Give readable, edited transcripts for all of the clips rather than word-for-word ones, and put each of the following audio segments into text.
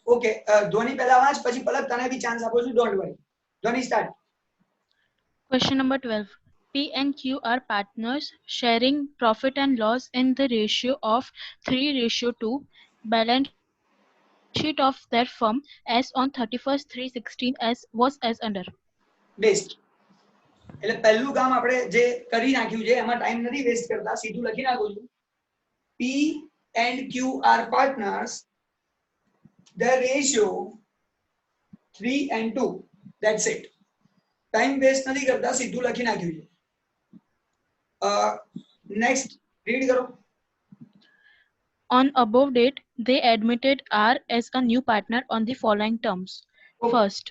Okay ધ્વની પહેલા વાંચ પછી પલક તને બી ચાન્સ આપો છું, don't worry. Dhwani start. Question number 12. P and Q are partners sharing profit and loss in the ratio of 3:2. Balance sheet of their firm as on 31st 3/16 as was as under. Best. એટલે પહેલું કામ આપણે જે કરી નાખ્યું છે એમાં time નથી વેસ્ટ કરતા, સીધું લખી નાખું છું. P and Q are partners. The ratio 3:2. That's it. Time waste નથી કરતા, સીધું લખી નાખ્યું છે. નેક્સ્ટ રીડ કરો. On above date, they admitted R as a new partner on the following terms. First.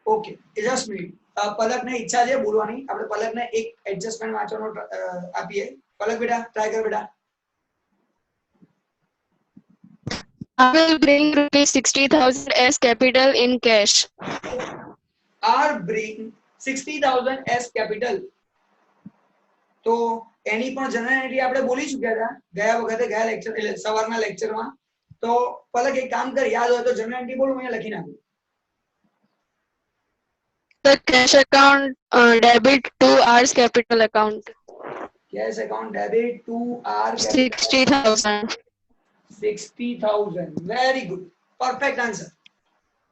Okay just minute. પલકને ઈચ્છા છે બોલવાની, આપણે પલકને એક એડજસ્ટમેન્ટ વાંચવાનો આપીએ. પલક બેટા ટ્રાય કર બેટા. I will bring rupees 60,000 as capital in cash. R bring 60,000 as capital. તો એની પણ જનરલિટી આપણે બોલી ચૂક્યા હતા ગયા વખતે, ગયા લેક્ચર એટલે સવારના લેક્ચરમાં. તો પલક એક કામ કર, યાદ હોય તો જનરલિટી બોલું, અહીંયા લખી નાખું. The cash account debit to R's capital account. Cash account debit to R 60,000. 60,000. Very good, perfect answer.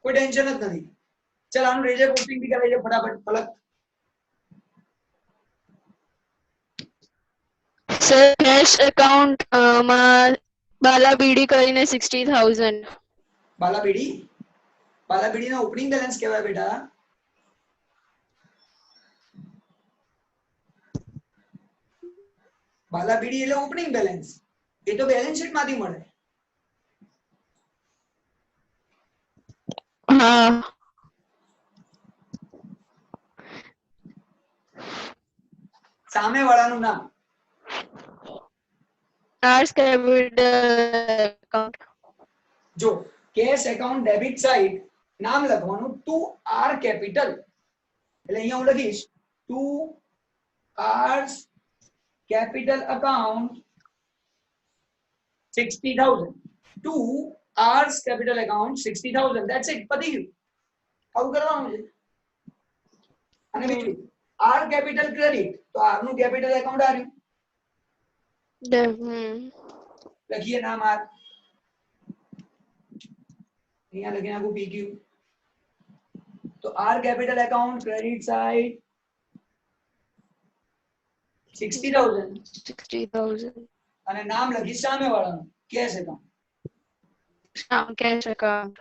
કોઈ ટેન્શન જ નથી. ચાલ આનું રેજર પોસ્ટિંગ બી કરાવી દે ફટાફટ પલક. Sir, cash account બાલા બીડી કરીને 60,000. બાલાબીડી, બાલાબીડીનો ઓપનિંગ બેલેન્સ કહેવાય બેટા. બાલાબીડી એટલે ઓપનિંગ બેલેન્સ, એ તો બેલેન્સ શીટ માંથી મળે. હા. સામે વાળાનું નામ. R's capital account. જો કેશ એકાઉન્ટ ડેબિટ સાઇડ નામ લખવાનું ટુ આર કેપિટલ, એટલે અહીંયા હું લખીશ to R's capital account 60,000. To R's capital account 60,000. That's it, પતી ગયું. આવું કરવાનું છે. અને બીજું આર કેપિટલ ક્રેડિટ, તો આર નું કેપિટલ એકાઉન્ટ આવ્યું, લખીએ નામ આર. અહીંયા લખી નાખું પીક્યુ. તો R capital account credit side 60,000 અને નામ લખી સામે વાળાનું cash account. Cash account.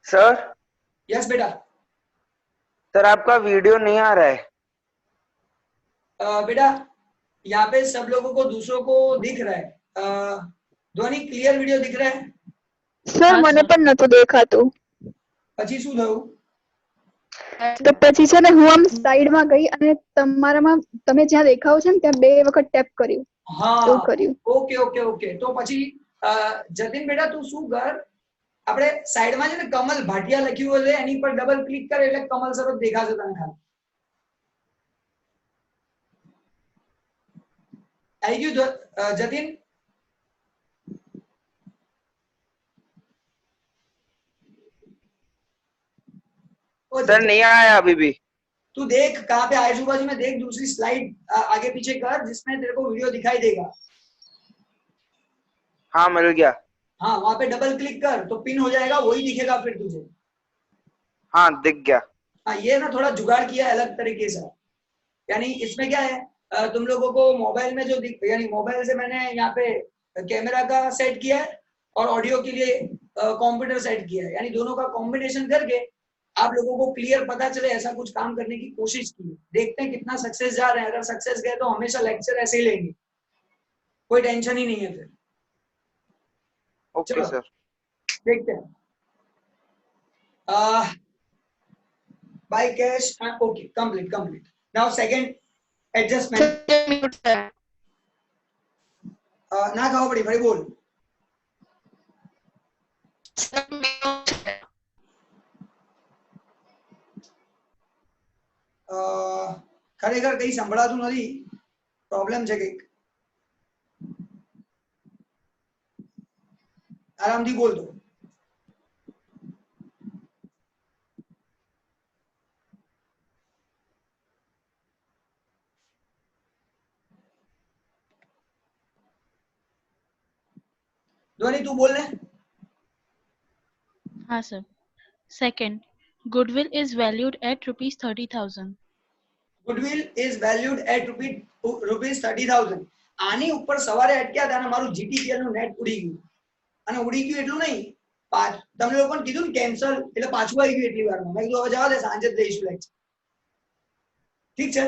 Sir yes बेटा. सर आपका वीडियो नहीं आ रहा है. बेटा यहाँ पे सब लोगों को दूसरों को दिख रहा है. ध्वनि क्लियर वीडियो दिख रहा है? સર મને પણ નતું દેખાતું. પછી શું થયું? તો પછી છે ને હું આમ સાઈડમાં ગઈ અને તમારામાં તમે જ્યાં દેખાવ છે ને ત્યાં બે વખત ટેપ કર્યું. હા એવું કર્યું. Okay okay okay. તો પછી જતીન બેટા તું શું કર, આપણે સાઈડમાં છે ને કમલ ભાટિયા લખ્યું હોય એની પર ડબલ ક્લિક કરે એટલે કમલ સરસ દેખાશે તને ખાલી. आई गયું जतिन? सर नहीं आया अभी भी. तू देख कहाँ पे आजू बाजू में देख, दूसरी स्लाइड आगे पीछे कर जिसमें तेरे को वीडियो दिखाई देगा. हाँ मिल गया. हाँ वहां पे डबल क्लिक कर तो पिन हो जाएगा, वही दिखेगा फिर तुझे. हाँ दिख गया. हाँ ये ना थोड़ा जुगाड़ किया है अलग तरीके से. यानी इसमें क्या है, तुम लोगों को मोबाइल में जो यानी मोबाइल से मैंने यहाँ पे कैमरा का सेट किया है और ऑडियो के लिए कंप्यूटर सेट किया है, यानी दोनों का कॉम्बिनेशन करके आप लोगों को क्लियर पता चले ऐसा कुछ काम करने की कोशिश की. देखते हैं कितना सक्सेस जा रहे हैं. अगर सक्सेस गए तो हमेशा लेक्चर ऐसे ही लेंगे, कोई टेंशन ही नहीं है फिर. Okay sir. देखते हैं. By cash. Okay complete complete. Now second adjustment. ना खाओ पड़ी भाई बोल. ખરેખર કઈ સંભળાતું નથી, પ્રોબ્લેમ છે કઈક. આરામથી બોલ દો. ધ્વનિ તું બોલ ને. हाँ sir. Second, goodwill is valued at rupees 30,000. Goodwill is valued at rupees 30,000. આની ઉપર સવારે અટક્યા હતા અને મારું જીટીપીએલ નું નેટ ઉડી ગયું. અને ઉડી ગયું એટલું નહીં, તમને લોકોને કીધું ને કેન્સલ એટલે પાછું આવી ગયું એટલી વારમાં. મેં કીધું હવે જવા દે, સાંજે જ દઈશું લેક્ચર. ઠીક છે.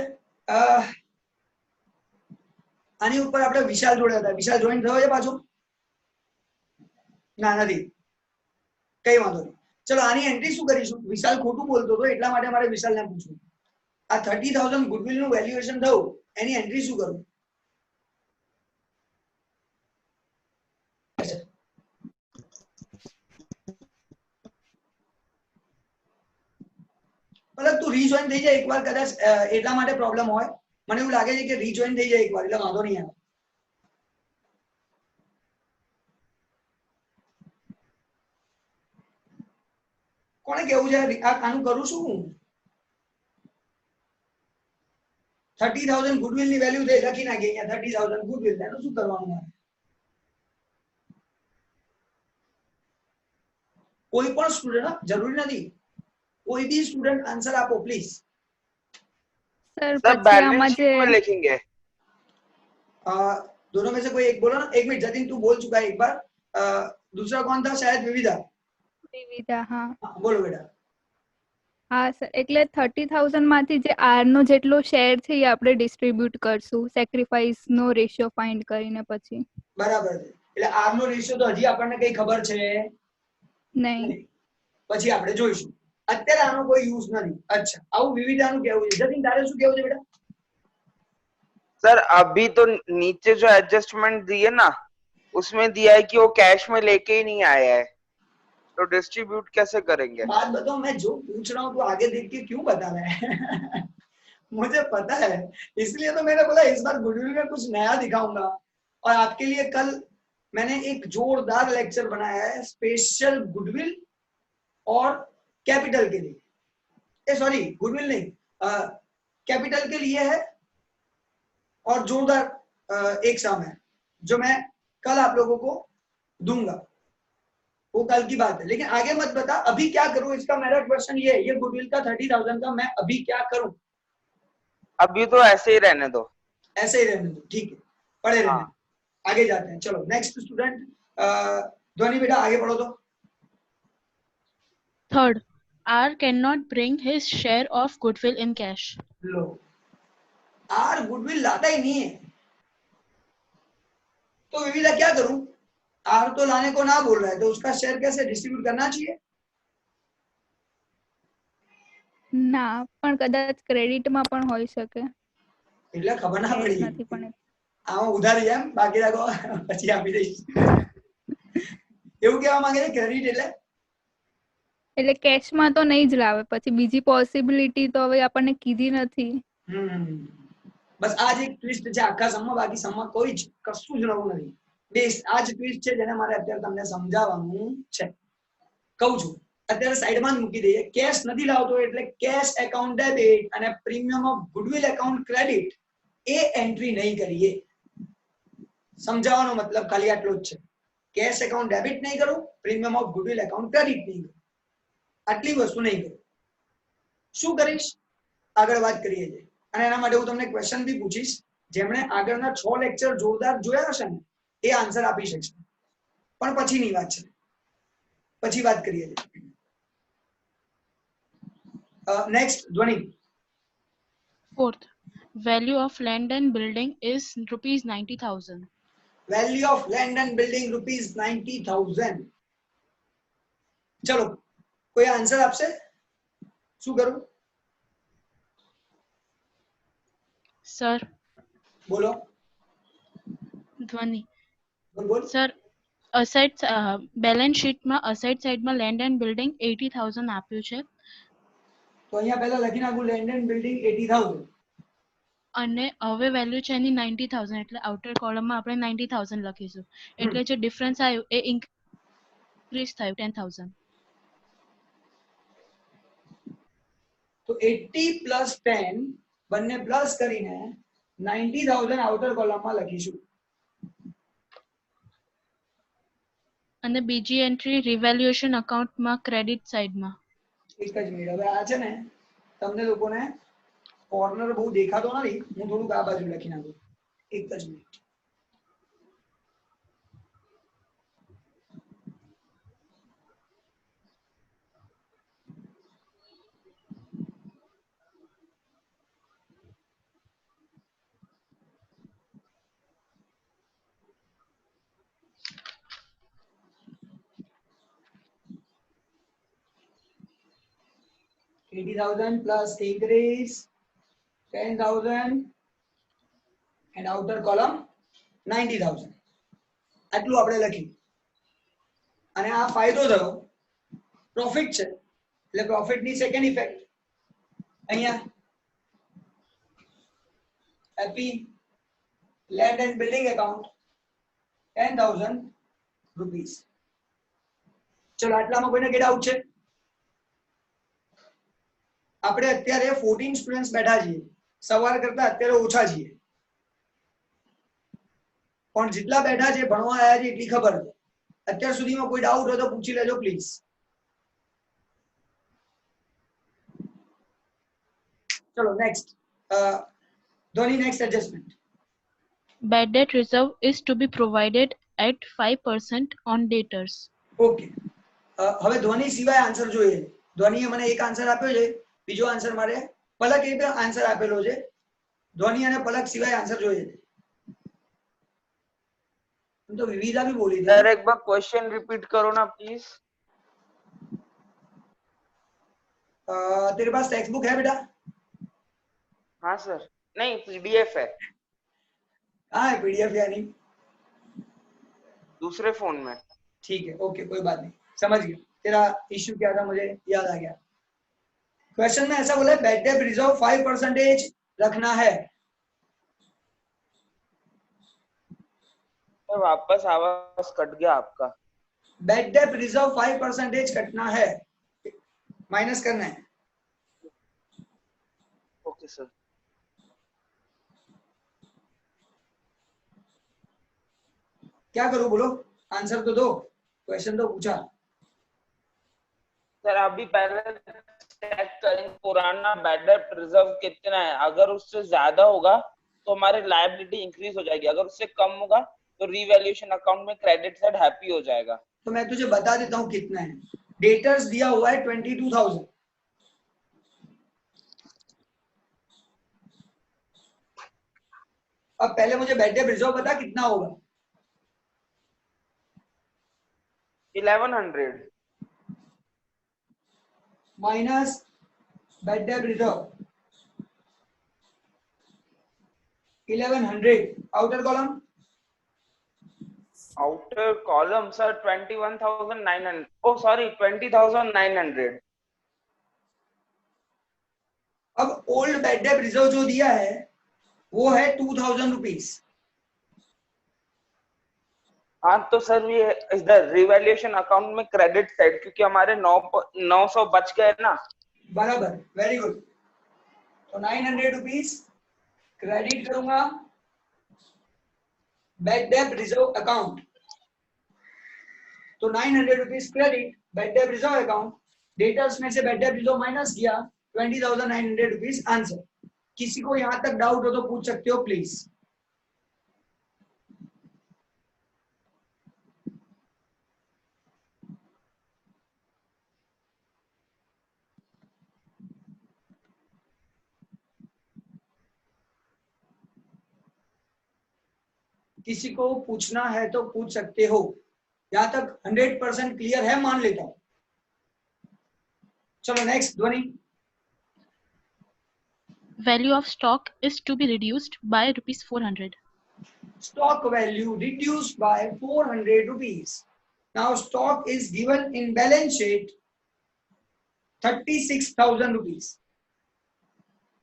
આની ઉપર આપણે વિશાલ જોડે હતા. વિશાલ જોઈન થયો છે પાછો? ના, નથી. કઈ વાંધો નહીં. ચલો આની એન્ટ્રી શું કરીશું? વિશાલ ખોટું બોલતો હતો એટલા માટે મારે વિશાલને પૂછવું. આ 30,000 ગુડવિલ નું વેલ્યુએશન થયું, એની એન્ટ્રી શું કરું? મતલબ તું રીજોઈન થઈ જાય એકવાર, કદાચ એટલા માટે પ્રોબ્લેમ હોય. મને એવું લાગે છે કે રીજોઈન થઈ જાય એકવાર એટલે વાંધો નહીં આવે. કોને કેવું છે આનું કરું શું હું? 30,000 ગુડવિલ ની વેલ્યુ થઈ, લખી નાખી અહીંયા 30,000 ગુડવિલ. એનું શું કરવાનું મારે? કોઈ પણ સ્ટુડન્ટ, જરૂરી નથી, कोई भी स्टूडेंट आंसर आपो प्लीज. सर सब પછી बैलेंस આમાં शीट में જે लिखेंगे. दोनों में से कोई एक बोलो ना. एक मिनट जतिन, तू बोल चुका है एक बार. दूसरा कौन था? शायद विविधा. વિવિધા. હા बोलो बेटा. હા સર, એટલે 30,000 માંથી જે આર નો જેટલો શેર છે એ આપણે ડિસ્ટ્રીબ્યુટ કરશું સેક્રિફાઈસ નો રેશિયો ફાઇન્ડ કરીને પછી. બરાબર છે. એટલે આર નો રેશિયો તો હજી આપણને કઈ ખબર છે નહીં. પછી આપણે જોઈશું. અત્યારે આનો કોઈ યુઝ નથી. અચ્છા, આવું વિવિધાનું કેવું છે. જતિન તારે શું કેવું છે બેટા? सर अभी तो नीचे जो एडजस्टमेंट दिए ना, उसमें दिया है कि वो कैश में लेके ही नहीं आया है, तो डिस्ट्रीब्यूट कैसे करेंगे? बात बताओ, मैं जो पूछ रहा हूँ तो आगे देख के क्यों बता रहा है? मुझे पता है, इसलिए तो मैंने बोला इस बार गुडविल में कुछ नया दिखाऊंगा. और आपके लिए कल मैंने एक जोरदार लेक्चर बनाया है स्पेशल गुडविल और कैपिटल के लिए. सॉरी, गुडविल नहीं, कैपिटल के लिए है. और जोरदार एक सम है जो मैं कल आप लोगों को दूंगा, वो कल की बात है. लेकिन आगे मत बता अभी क्या करूं. इसका मेरा क्वेश्चन ये है, ये गुडविल का 30,000 का मैं अभी क्या करूं? अभी तो ऐसे ही रहने दो. ऐसे ही रहने दो, ठीक है, पढ़े रहने. आगे जाते हैं. चलो नेक्स्ट स्टूडेंट ध्वनि बेटा आगे पढ़ो तो. Third, R cannot bring his share of goodwill in cash. लो, आर गुडविल लाता ही नहीं है, तो विविधा क्या करूं? आर तो लाने को ना बोल रहा है, तो उसका शेयर कैसे डिस्ट्रीब्यूट करना चाहिए? ના, પણ કદાચ ક્રેડિટમાં પણ હોઈ શકે. એટલે ખબર ના Cash પડી. નથી પણ આમાં ઉધારી એમ, બાકી રાખો પછી આપી દઈશ. એવું કહેવા માંગે છે ક્રેડિટ એટલે કેશમાં તો નહીં જ લાવે. પછી બીજી પોસિબિલિટી તો હવે આપણને કીધી નથી. બસ આ જ એક ટ્વિસ્ટ છે આખા સમમાં. બાકી સમમાં કોઈ જ કશું જ નવું નથી. બેસ આ જ ટ્વિસ્ટ છે જેને મારે અત્યારે તમને સમજાવવાનું છે. કહું છું અત્યારે સાઈડમાં જ મૂકી દઈએ. કેશ નથી લાવતો એટલે કેશ એકાઉન્ટ ડેબિટ અને premium of goodwill account credit A entry નહીં કરીએ. સમજાવવાનો મતલબ ખાલી આટલો જ છે. કેશ એકાઉન્ટ ડેબિટ નહીં કરું, premium of goodwill account credit નહીં કરું. આટલી વસ્તુ નહીં કરું. શું કરીશ આગળ વાત કરીએ છીએ. અને એના માટે હું તમને ક્વેશ્ચન બી પૂછીશ. જેમણે આગળના 6 લેક્ચર જોરદાર જોયા હશે ને એ આન્સર આપી શકશે. પણ પછીની વાત છે, પછી વાત કરીએ છીએ. નેક્સ્ટ ધ્વનિ. Fourth, value of land and building is rupees 90,000. Value of land and building rupees 90,000. ચલો કોઈ આન્સર આપશે? શું કરું? Sir, બોલો. Dhwani. બોલ. Sir, aside balance sheet માં aside side માં land and building 80,000 આપ્યું છે. તો અહીંયા પહેલા લખી નાખું લેન્ડ એન્ડ બિલ્ડિંગ 80,000. અને હવે વેલ્યુ છે એની 90,000 એટલે આઉટર કોલમમાં આપણે 90,000 લખીશું. એટલે જે ડિફરન્સ આવ્યું એ increase થાય 10,000. તો 80 પ્લસ 10 બંને પ્લસ કરીને 90,000 આઉટર કોલમમાં લખીશું. અને બીજી એન્ટ્રી રિવેલ્યુએશન અકાઉન્ટમાં ક્રેડિટ સાઈડમાં. એક જ મિનિટ, હવે આ છે ને તમને લોકોને કોર્નર બહુ દેખાતો નથી, હું થોડુંક આ બાજુ લખી નાખું. એક જ minute. $80,000 plus increase 10,000 and outer column 90,000. આટલું આપણે લખ્યું અને આ ફાયદો થયો, પ્રોફિટ છે એટલે પ્રોફિટની સેકન્ડ ઇફેક્ટ અહીંયા happy land and building account 10,000 rupees. ચલો આટલામાં કોઈને કે ડાઉટ છે? આપણે અત્યારે 14 સ્ટુડન્ટ્સ બેઠા છીએ, સવાર કરતા અત્યારે ઓછા છીએ, પણ જેટલા બેઠા છે ભણવા આયા છે એટલી ખબર છે. અત્યાર સુધીમાં કોઈ ડાઉટ હોય તો પૂછી લેજો પ્લીઝ. ચલો next Dhoni, next adjustment. Bad debt reserve is to be provided at 5% on debtors. Okay, હવે ધ્વનિ સિવાય આન્સર જોઈએ. ધ્વનિએ મને એક આન્સર આપ્યો છે, બીજો આન્સર મારે પલક એ આન્સર આપેલો છે. ધ્વનિ અને પલક સિવાય આન્સર જોઈએ છે. तो विविधा भी बोली थी. सर एक बार क्वेश्चन रिपीट करो ना प्लीज. तेरे पास टेक्स्ट बुक है बेटा? हाँ सर. नहीं, पीडीएफ है. हाँ है पीडीएफ यानी दूसरे फोन में. ठीक है, ओके, कोई बात नहीं, समझ गया. तेरा इश्यू क्या था मुझे याद आ गया. क्वेश्चन में ऐसा बोला है बैड डेट रिजर्व 5% रखना है. तो वापस आवाज कट गया आपका. बैड डेट रिजर्व 5% कटना है, माइनस करना है. Okay sir. क्या करूं बोलो, आंसर तो दो, क्वेश्चन तो पूछा. सर अभी पहले चेक करेंगे पुराना बैड डेट रिजर्व कितना है. अगर उससे ज्यादा होगा तो हमारे लायबिलिटी इंक्रीज हो जाएगी, अगर उससे कम होगा तो रीवैल्यूएशन अकाउंट में क्रेडिट साइड हैप्पी हो जाएगा. तो मैं तुझे बता देता हूं कितना है. डेटर्स दिया हुआ है 22,000. अब पहले मुझे बैड डेट रिजर्व बता कितना होगा. 1100 minus bad debt reserve 1100. Outer column sir 21,900. ओ सॉरी 20,900. अब ओल्ड बैड डेट रिजर्व जो दिया है वो है 2,000 रुपीज. हाँ तो सर ये इधर रिवैल्यूएशन अकाउंट में क्रेडिट साइड, क्योंकि हमारे 900 बच गए ना. बराबर, वेरी गुड. तो 900 रुपीज क्रेडिट करूंगा बैड डेट रिजर्व अकाउंट. तो 900 rupees credit bad debt reserve account. Debtors में से बैड डेट रिजर्व माइनस किया 20,900 रुपीज. आंसर. किसी को यहां तक डाउट हो तो पूछ सकते हो प्लीज. किसी को पूछना है तो पूछ सकते हो. यहां तक 100% क्लियर है, मान लेता हूं. चलो नेक्स्ट ध्वनि. Value of stock is to be reduced by rupees 400. Stock value reduced by 400 rupees. Now stock is given in balance sheet 36,000 rupees.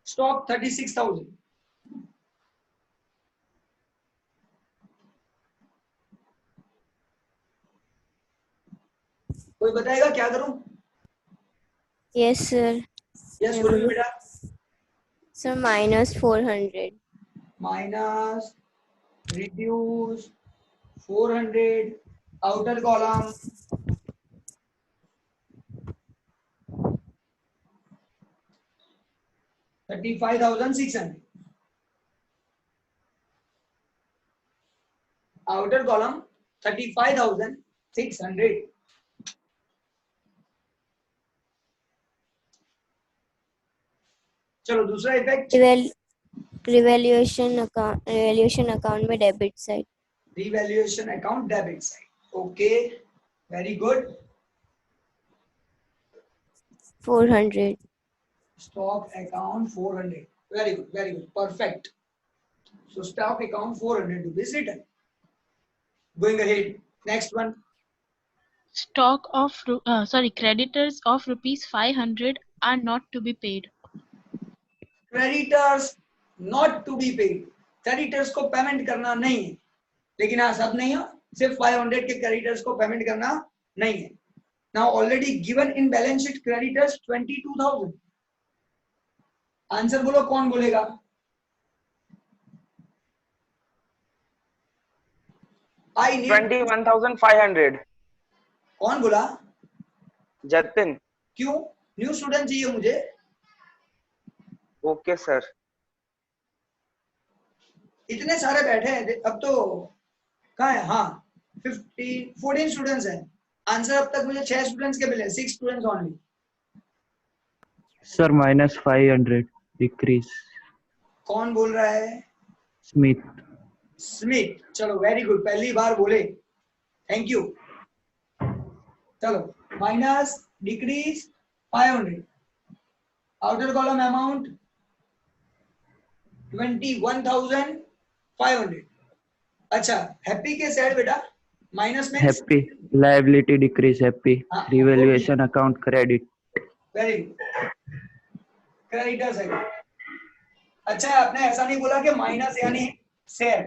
Stock 36,000. कोई बताएगा क्या करूं? Yes, sir. यस बोलो बेटा। Sir, minus 400. Minus reduce 400 outer column $35,600 outer column 35,600 चलो दूसरा effect Revaluation account में debit side. Revaluation account debit side okay very good 400. stock account 400 very good perfect so stock account 400 rupees written going ahead next one Stock of creditors of rupees 500 are not to be paid. creditors not to be paid creditors को payment करना नहीं है लेकिन हाँ सब नहीं है सिर्फ 500 के creditors को पेमेंट करना नहीं है now already given in balance sheet creditors 22,000 answer बोलो कौन बोलेगा I need 21,500. कौन बोला जतिन. क्यों न्यू स्टूडेंट चाहिए मुझे ओके सर. इतने सारे बैठे हैं अब तो कहाँ है हाँ 14 स्टूडेंट्स हैं आंसर अब तक मुझे 6 स्टूडेंट्स के मिले 6 students only sir minus 500 decrease. कौन बोल रहा है स्मिथ. स्मिथ चलो वेरी गुड पहली बार बोले थैंक यू चलो minus decrease 500 outer column amount 21,500 अच्छा हैप्पी के साइड बेटा माइनस में happy liability decrease. Happy revaluation account credit. Very good creditors है अच्छा आपने ऐसा नहीं बोला कि माइनस यानी share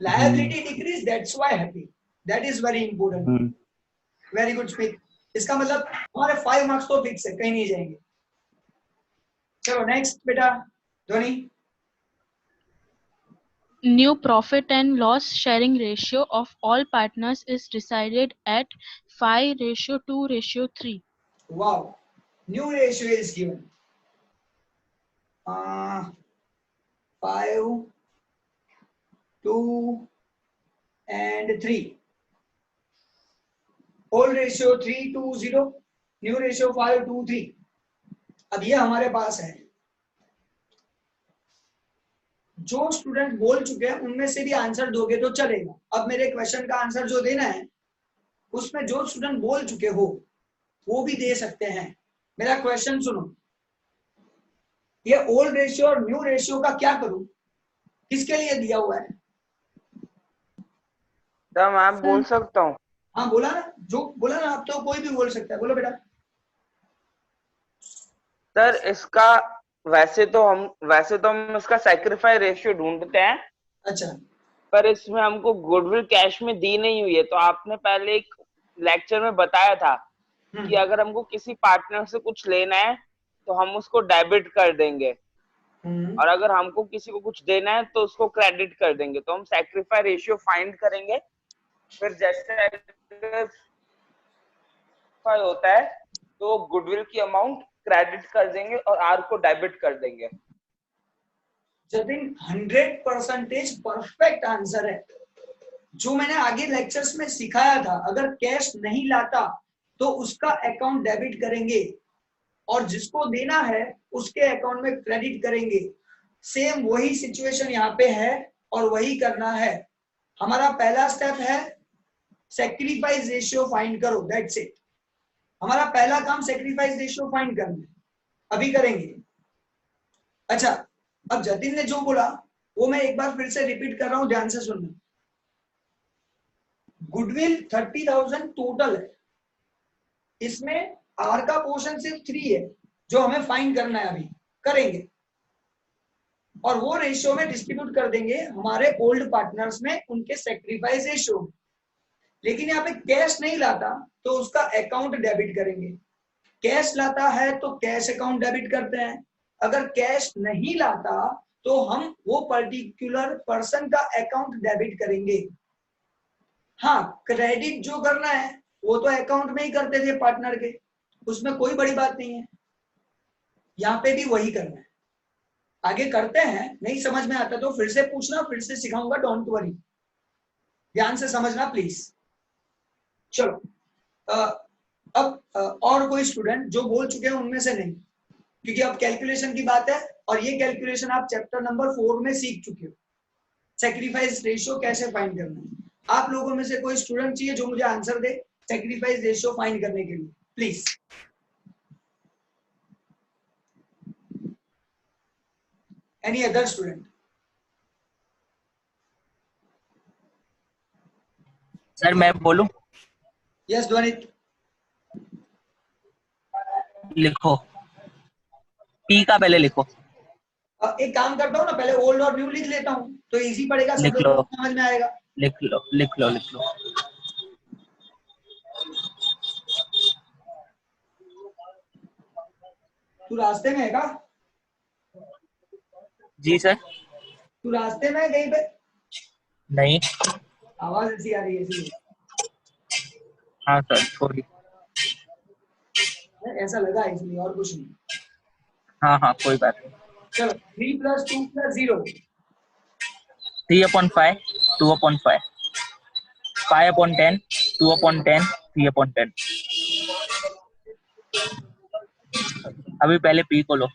liability decrease that's why happy that is very important very good speak इसका मतलब हमारे 5 मार्क्स तो फिक्स है कहीं नहीं जाएंगे चलो नेक्स्ट बेटा ध्वनि New profit and loss sharing ratio of all partners is decided at 5:2:3. wow new ratio is given 5 2 and 3 old ratio 3:0 new ratio 5:3 अब ये हमारे पास है जो स्टूडेंट बोल चुके हैं उनमें से भी आंसर दोगे तो चलेगा अब मेरे क्वेश्चन का आंसर जो देना है उसमें जो स्टूडेंट बोल चुके हो वो भी दे सकते हैं मेरा क्वेश्चन सुनो ये ओल्ड रेशियो और न्यू रेशियो का क्या करूं किसके लिए दिया हुआ है तो मैं बोल सकता हूँ हाँ बोला ना जो बोला ना आप तो कोई भी बोल सकता है बोलो बेटा सर इसका वैसे तो हम इसका सैक्रिफाइस रेशियो ढूंढते हैं अच्छा पर इसमें हमको गुडविल कैश में दी नहीं हुई है तो आपने पहले एक लेक्चर में बताया था कि अगर हमको किसी पार्टनर से कुछ लेना है तो हम उसको डेबिट कर देंगे और अगर हमको किसी को कुछ देना है तो उसको क्रेडिट कर देंगे तो हम सैक्रिफाइस रेशियो फाइंड करेंगे फिर जैसे होता है तो गुडविल की अमाउंट क्रेडिट कर देंगे और आर को डेबिट कर देंगे जतिन 100% परफेक्ट आंसर है जो मैंने आगे लेक्चर्स में सिखाया था अगर कैश नहीं लाता तो उसका अकाउंट डेबिट करेंगे और जिसको देना है उसके अकाउंट में क्रेडिट करेंगे सेम वही सिचुएशन यहाँ पे है और वही करना है हमारा पहला स्टेप है सैक्रिफाइस रेशियो फाइंड करो दैट्स इट हमारा पहला काम सैक्रिफाइस रेशियो फाइंड करना है अभी करेंगे अच्छा अब जतिन ने जो बोला वो मैं एक बार फिर से रिपीट कर रहा हूं ध्यान से सुनना गुडविल 30,000 टोटल है इसमें आर का पोर्शन सिर्फ 3 है जो हमें फाइंड करना है अभी करेंगे और वो रेशियो में डिस्ट्रीब्यूट कर देंगे हमारे ओल्ड पार्टनर्स में उनके सैक्रिफाइस रेशियो में लेकिन यहाँ पे कैश नहीं लाता तो उसका अकाउंट डेबिट करेंगे। कैश लाता है तो कैश अकाउंट डेबिट करते हैं। अगर कैश नहीं लाता तो हम वो पर्टिकुलर पर्सन का अकाउंट डेबिट करेंगे। हाँ, क्रेडिट जो करना है वो तो अकाउंट में ही करते थे पार्टनर के, उसमें कोई बड़ी बात नहीं है। यहाँ पे भी वही करना है। आगे करते हैं, नहीं समझ में आता तो फिर से पूछना, फिर से सिखाऊंगा, डोंट वरी, ध्यान से समझना प्लीज। चलो अब और कोई स्टूडेंट जो बोल चुके हैं उनमें से नहीं, क्योंकि अब कैलकुलेशन की बात है और ये कैलकुलेशन आप चैप्टर नंबर 4 में सीख चुके हो। सैक्रिफाइस रेशियो कैसे फाइंड करना है। आप लोगों में से कोई स्टूडेंट चाहिए जो मुझे आंसर दे सैक्रिफाइस रेशियो फाइंड करने के लिए, please. Any other student? Sir मैं बोलूं? यस ध्वनित। लिखो, पी का पहले लिखो। एक काम करता हूँ ना, पहले ओल्ड और न्यू लिख लेता हूँ तो इजी पड़ेगा, सब लिख लोगों लो। को समझ में आएगा। लिख लो लिख लो लिख लो। तू रास्ते में है का? जी सर। तू रास्ते में है कहीं पे? नहीं। आवाज ऐसी आ रही है इसलिए। हाँ सर थोड़ी। ऐसा लगा इसलिए, और कुछ नहीं। हाँ हाँ कोई बात नहीं। चलो 3 + 2 + 0 3/5 2/5 5/10 2/10 3/10। अभी पहले पी को लो,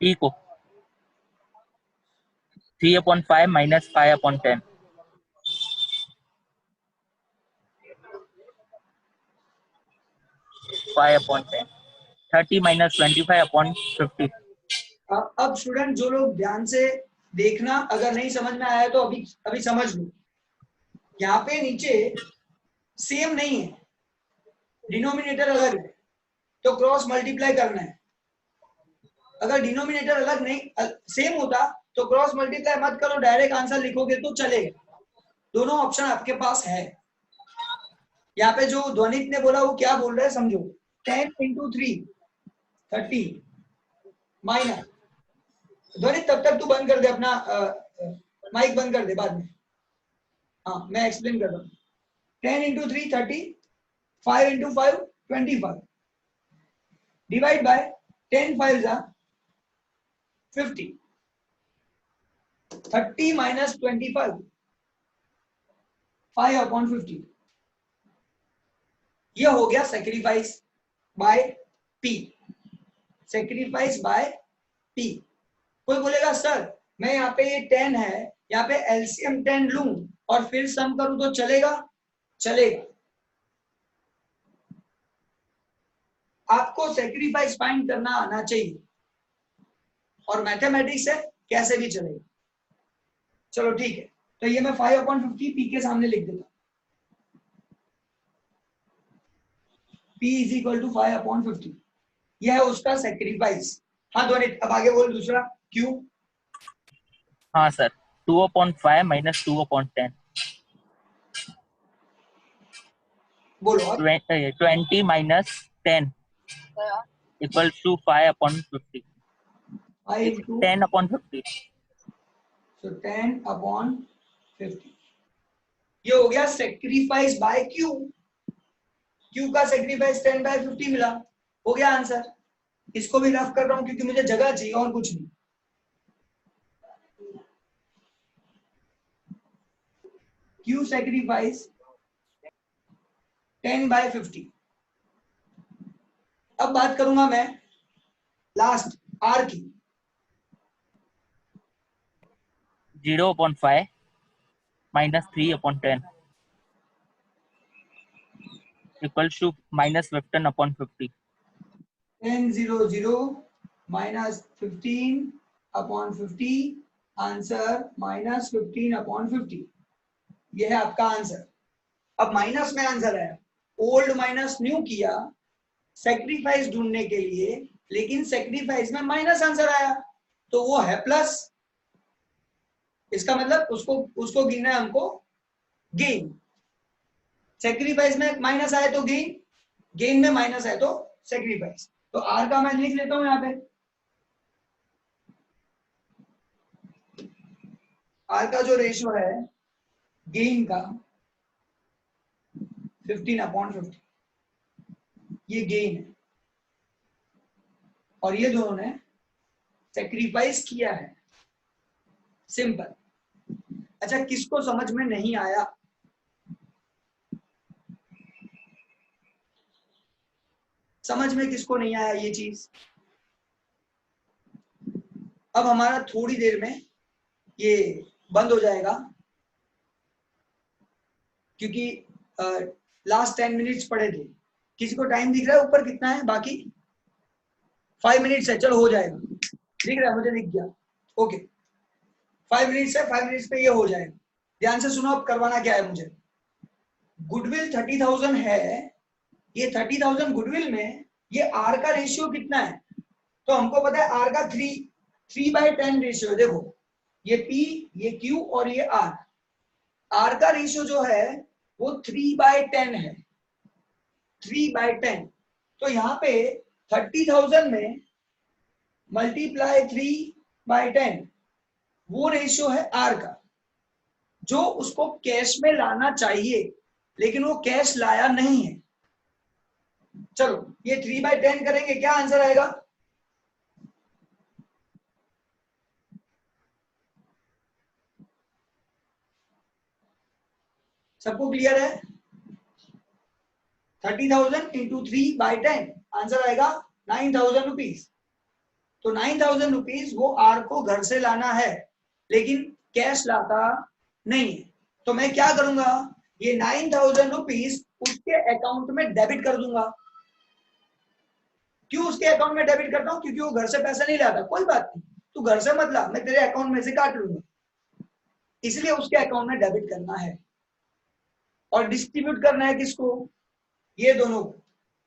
पी को 3/5 - 5/10 5/10 30 - 25/50। अब स्टूडेंट जो लोग ध्यान से देखना, अगर नहीं समझ में आया तो अभी समझ लो। यहाँ पे नीचे सेम नहीं है, डिनोमिनेटर अलग है तो क्रॉस मल्टीप्लाई करना है। अगर डिनोमिनेटर अलग नहीं सेम होता तो क्रॉस मल्टीप्लाई मत करो, डायरेक्ट आंसर लिखोगे तो चलेगा। दोनों ऑप्शन आपके पास है। यहाँ पे जो ध्वनित ने बोला वो क्या बोल रहे हैं समझो। 10 × 3 30 माइनस, ध्वनित तब तक तू बंद कर दे अपना माइक बंद कर दे बाद में। हाँ मैं एक्सप्लेन कर रहा हूँ। 10 × 3 30, 5 × 5 25, डिवाइड बाय 10 5 50, 30 - 25 5/50। ये हो गया sacrifice by P. Sacrifice by P. कोई बोलेगा सर मैं यहाँ पे ये 10 है, यहाँ पे एलसीएम 10 लूं और फिर सम करूं तो चलेगा? चलेगा। आपको सैक्रिफाइस फाइंड करना आना चाहिए और मैथमेटिक्स है कैसे भी चलेगा। चलो ठीक है, तो ये मैं 5/50 पी के सामने लिख देता हूं। P = 5/50, यह है उसका सैक्रिफाइस। हाँ ध्वनित अब आगे बोल दूसरा क्यों। हाँ सर 2/5 - 2/10 बोलो और 20 - 10 = 5/50 5 × 10/50। so 10/50 ये हो गया सैक्रिफाइस बाय क्यू। क्यू का सैक्रिफाइस 10/50 मिला, हो गया आंसर। इसको भी रफ कर रहा हूं क्योंकि मुझे जगह चाहिए और कुछ नहीं। Q sacrifice 10/50। अब बात करूंगा मैं लास्ट आर की। 0/5 - 3/10 = -15/50। 10 0 0 -15/50 आंसर -15/50। ये है आपका आंसर। अब माइनस में आंसर है, ओल्ड माइनस न्यू किया सैक्रिफाइस ढूंढने के लिए, लेकिन सैक्रिफाइस में माइनस आंसर आया तो वो है प्लस। इसका मतलब उसको गिनना है हमको गेन। सेक्रीफाइस में माइनस आए तो गेन, गेन में माइनस आए तो सेक्रीफाइस। तो आर का मैं लिख लेता हूं यहाँ पे, आर का जो रेशियो है गेन का 15/50, ये गेन है और ये दोनों ने सेक्रीफाइस किया है, सिंपल। अच्छा, किसको समझ में नहीं आया? समझ में किसको नहीं आया ये चीज? अब हमारा थोड़ी देर में ये बंद हो जाएगा क्योंकि लास्ट 10 मिनट्स पड़े थे। किसी को टाइम दिख रहा है ऊपर कितना है बाकी? 5 मिनट्स है, चलो हो जाएगा। दिख रहा है मुझे, दिख गया, ओके। 5 मिनट्स है, 5 मिनट्स पे ये हो जाएगा। ध्यान से सुनो, अब करवाना क्या है मुझे। गुडविल 30,000 है, ये 30,000 गुडविल में ये आर का रेशियो कितना है? तो हमको पता है आर का 3/10 रेशियो। देखो ये पी, ये क्यू और ये आर। आर का रेशियो जो है वो 3/10 है, 3/10। तो यहाँ पे 30,000 में मल्टीप्लाई 3/10, वो रेशियो है आर का, जो उसको कैश में लाना चाहिए लेकिन वो कैश लाया नहीं है। चलो ये 3/10 करेंगे, क्या आंसर आएगा? सबको क्लियर है? 30,000 इंटू 3/10, आंसर आएगा 9,000 रुपीज। तो 9,000 रुपीज वो आर को घर से लाना है लेकिन कैश लाता नहीं है। तो मैं क्या करूंगा, ये 9,000 रुपीज उसके अकाउंट में डेबिट कर दूंगा। क्यों उसके अकाउंट में डेबिट करता हूं? क्योंकि वो घर से पैसा नहीं लाता। कोई बात नहीं, तू घर से मत ला, मैं तेरे अकाउंट में से काट लूंगा, इसलिए उसके अकाउंट में डेबिट करना है। और डिस्ट्रीब्यूट करना है किसको? ये दोनों को,